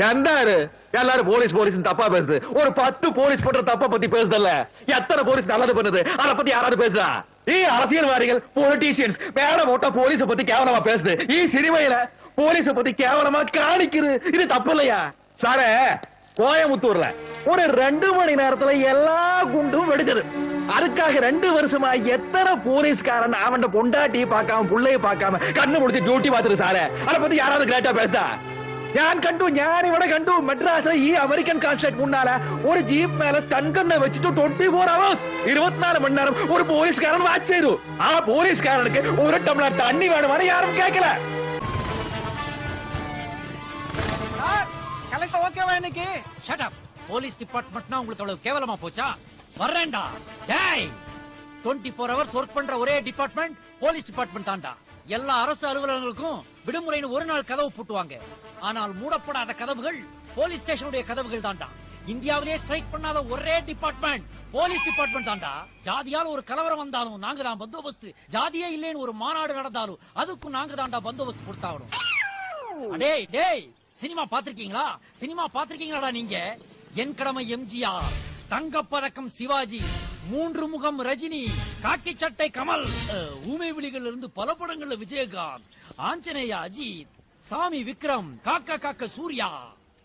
எந்தாரு எல்லாரும் police police தப்பா பேசுது. ஒரு 10 போலீஸ் பண்ற தப்ப பத்தி பேசுதல்ல, எத்தனை போலீஸ் நல்லது பண்ணுது அத பத்தி யாராவது பேசுதா? அரசியல்வாதிகள் பொலிட்டீஷியன்ஸ் மேல போட்டா போலீஸ பத்தி கேவலமா பேசுது. சினிமையில போலீஸ பத்தி கேவலமா காணிக்குது. இது தப்பு இல்லையா சாரே? கோயமுத்தூர்ல ஒரு 2 மணி நேரத்துல எல்லா குண்டும் வெடிச்சது. அதுக்காக 2 வருஷமா எத்தனை போலீஸ்காரன் அவன் பொண்டாட்டி பார்க்காம புள்ளைய பார்க்காம கண்ணு முடிச்சு டியூட்டி பார்த்துரு சாரே. அதை பத்தி யாராவது கிரேட்டா பேசுதா? ഞാൻ കണ്ടു മദ്രാസിലെ ഈ അമേരിക്കൻ കോൺസുലേറ്റ് മുന്നാലെ ഒരു ജീപ്പ് മേലെ സ്റ്റൺഗണ്ണ വെച്ചിട്ട് 24 hours 24 മണി നേരം ഒരു പോലീസുകാരൻ വാച്ച് ചെയ്തു. ആ പോലീസുകാരനുക്ക് ഒരു ടംബ്ലർ തണ്ണി വേണമെന്ന് யாரும் கேட்கல. கலெக்டர் ஓகேவா இன்னைக்கு? Shut up. போலீஸ் டிபார்ட்மெண்ட்னா உங்களுக்கு அவ்வளவு கேவலமா போச்சா? வரேன்டா. டேய் 24 hours ஒர்க் பண்ற ஒரே டிபார்ட்மெண்ட் போலீஸ் டிபார்ட்மெண்ட் தான்டா. எல்லா அரசு அலுவலகங்களுக்கும் விடுமுறைன்னு ஒரு நாள் கதவு பூட்டுவாங்க. ஆனால் மூடப்படாத கதவுகள் போலீஸ் ஸ்டேஷனுடைய கதவுகள் தான்டா. இந்தியாவிலே ஸ்ட்ரைக் பண்ணாத ஒரே டிபார்ட்மெண்ட் போலீஸ் டிபார்ட்மெண்ட் தான்டா. ஜாதியால ஒரு கலவரம் வந்தாலும் நாங்க தான் பந்தோபஸ்து. ஜாதியே இல்லேன்னு ஒரு மாநாடு நடந்தாலும் அதுக்கும் நாங்க தான்டா பந்தோபஸ்து கொடுத்தாகணும். டேய் டேய் சினிமா பாத்திருக்கீங்களா? சினிமா பாத்திருக்கீங்களாடா நீங்க? என் கடமை எம்ஜிஆர், தங்கப்பதக்கம் சிவாஜி, 3 முகம் ரஜினி, காக்கி சட்டை கமல், ஊமை விழிகள் இருந்து பல படங்கள்ல விஜயகாந்த், ஆஞ்சநேயா அஜித், சாமி விக்ரம், காக்கா காக்க சூர்யா,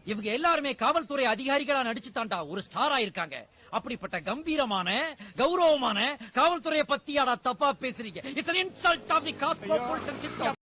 இவங்க எல்லாருமே காவல்துறை அதிகாரிகளா நடிச்சு தாண்டா ஒரு ஸ்டாரா இருக்காங்க. அப்படிப்பட்ட கம்பீரமான கௌரவமான காவல்துறையை பத்தியாடா தப்பா பேசுறீங்க? It's an insult of the cosmopolitan city of